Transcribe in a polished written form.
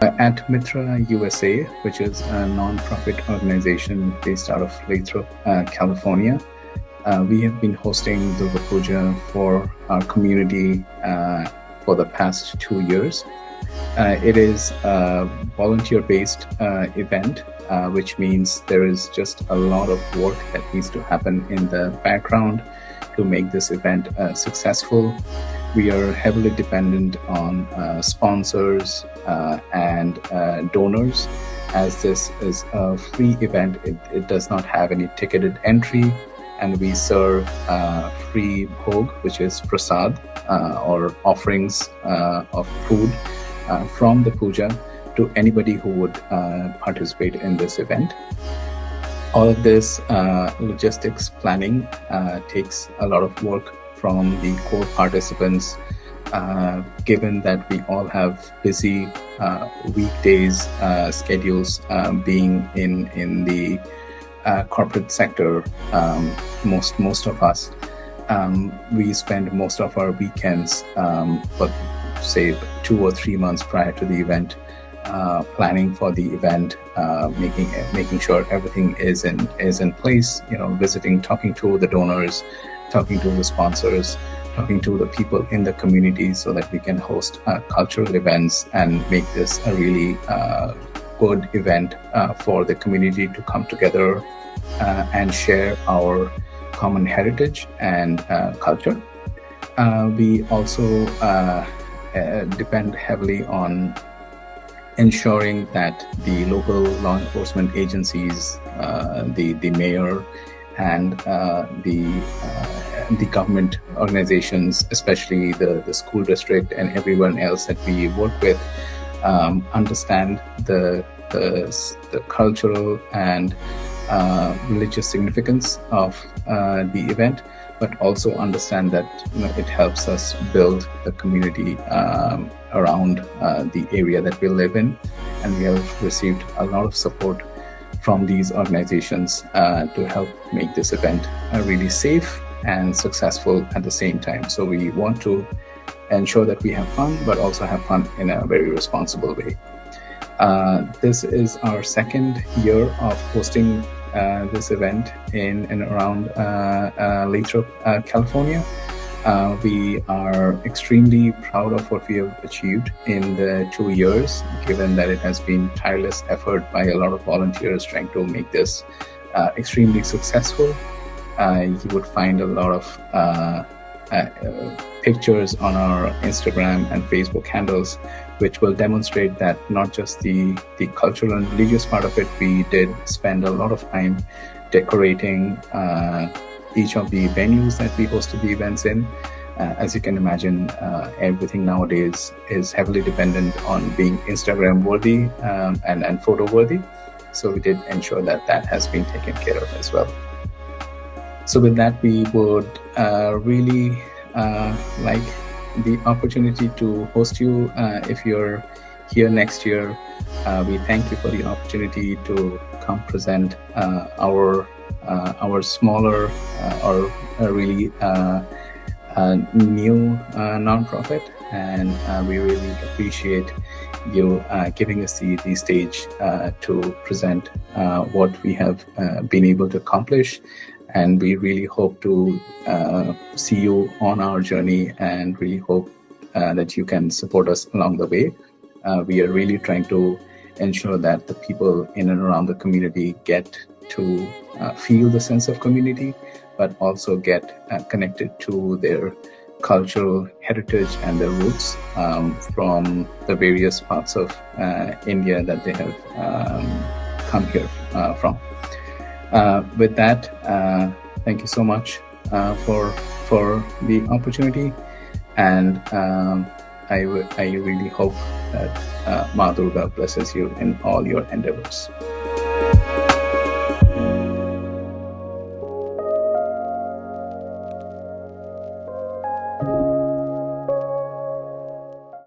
At Mitra USA, which is a non-profit organization based out of Lathrop, California, we have been hosting Durga Pujo for our community for the past 2 years. It is a volunteer-based event, which means there is just a lot of work that needs to happen in the background to make this event successful. We are heavily dependent on sponsors and donors. As this is a free event, it does not have any ticketed entry, and we serve free bhog, which is prasad or offerings of food from the puja to anybody who would participate in this event. All of this logistics planning takes a lot of work from the core participants, given that we all have busy weekdays schedules, being in the corporate sector. Most of us, we spend most of our weekends, but say 2 or 3 months prior to the event, planning for the event, making sure everything is in place. Visiting, talking to the donors, talking to the sponsors, talking to the people in the community, so that we can host cultural events and make this a really good event for the community to come together and share our common heritage and culture. We also depend heavily on ensuring that the local law enforcement agencies, the mayor, and the government organizations, especially the school district and everyone else that we work with, understand the cultural and religious significance of the event, but also understand that it helps us build the community around the area that we live in. And we have received a lot of support from these organizations to help make this event really safe and successful at the same time. So we want to ensure that we have fun, but also have fun in a very responsible way. This is our second year of hosting this event in and around Lathrop, California. We are extremely proud of what we have achieved in the 2 years, given that it has been tireless effort by a lot of volunteers trying to make this extremely successful. You would find a lot of pictures on our Instagram and Facebook handles, which will demonstrate that not just the cultural and religious part of it. We did spend a lot of time decorating each of the venues that we hosted the events in. As you can imagine, everything nowadays is heavily dependent on being Instagram worthy and photo worthy. So we did ensure that has been taken care of as well. So with that, we would really like the opportunity to host you if you're here next year. We thank you for the opportunity to come present our smaller or really new nonprofit, and we really appreciate you giving us the stage to present what we have been able to accomplish. And we really hope to see you on our journey, and really hope that you can support us along the way. We are really trying to ensure that the people in and around the community get to feel the sense of community, but also get connected to their cultural heritage and their roots from the various parts of India that they have come here from. With that, thank you so much for the opportunity, and I really hope that Ma Durga blesses you in all your endeavors.